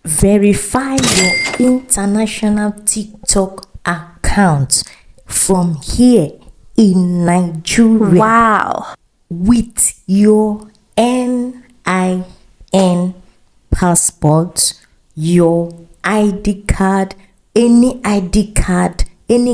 verify your international TikTok account from here in Nigeria. Wow. With your NIN passport, your ID card, any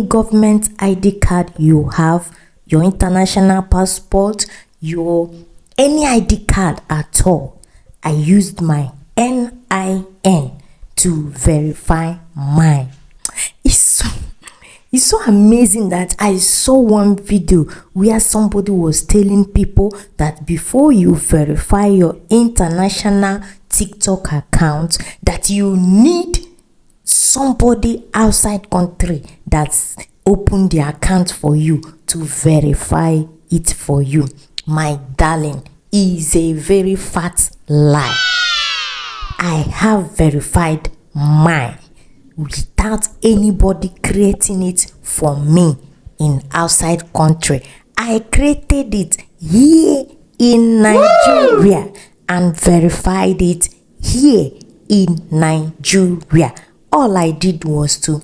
government ID card you have, your international passport, your any ID card at all. I used my NIN to verify mine. It's so amazing that I saw one video where somebody was telling people that before you verify your international TikTok account, that you need somebody outside country that's opened the account for you to verify it for you. My darling, is a very fat lie. I have verified mine without anybody creating it for me in outside country. I created it here in Nigeria and verified it here in Nigeria. All I did was to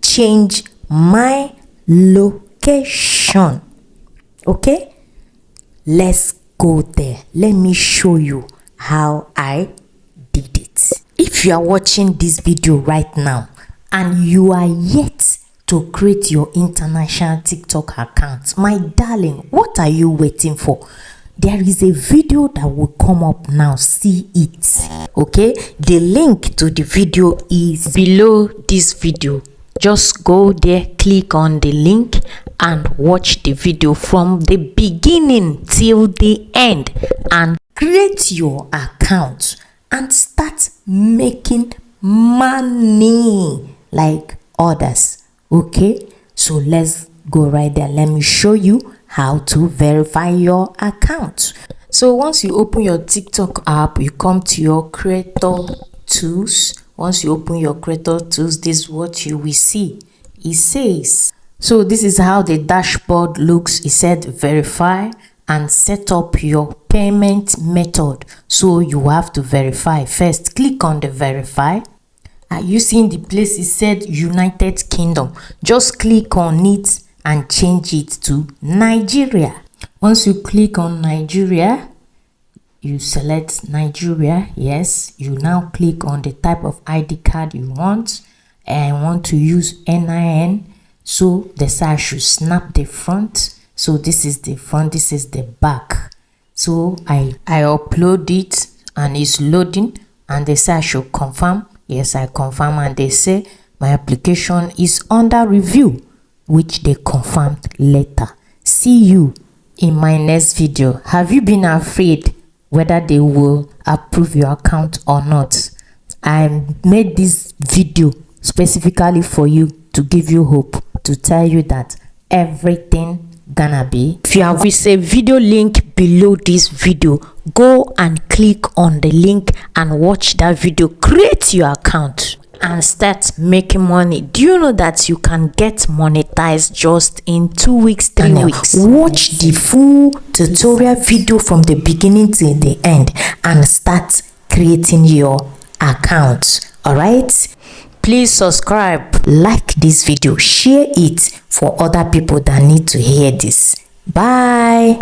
change my location. Okay, let's go there. Let me show you how I did it. If you are watching this video right now and you are yet to create your international TikTok account, my darling, what are you waiting for? There is a video that will come up now. See it. Okay, the link to the video is below this video. Just go there, click on the link and watch the video from the beginning till the end and create your account and start making money like others. Okay, so let's go right there. Let me show you how to verify your account. So once you open your TikTok app, you come to your creator tools. Once you open your creator tools, this is what you will see. It says, so this is how the dashboard looks. It said verify and set up your payment method. So you have to verify first. Click on the verify. Are you seeing the place? It said United Kingdom. Just click on it and change it to Nigeria. Once you click on Nigeria, you select Nigeria. Yes, you now click on the type of ID card you want. I want to use NIN, so they say I should snap the front. So this is the front, this is the back. So I upload it and it's loading, and they say I should confirm. Yes, I confirm, and they say my application is under review, which they confirmed later. See you in my next video. Have you been afraid whether they will approve your account or not? I made this video specifically for you to give you hope, to tell you that everything gonna be. If you have a video link below this video, go and click on the link and watch that video. Create your account and start making money. Do you know that you can get monetized just in 2 weeks, 3 weeks? Watch the full tutorial video from the beginning to the end and start creating your account. All right, please subscribe, like this video, share it for other people that need to hear this. Bye.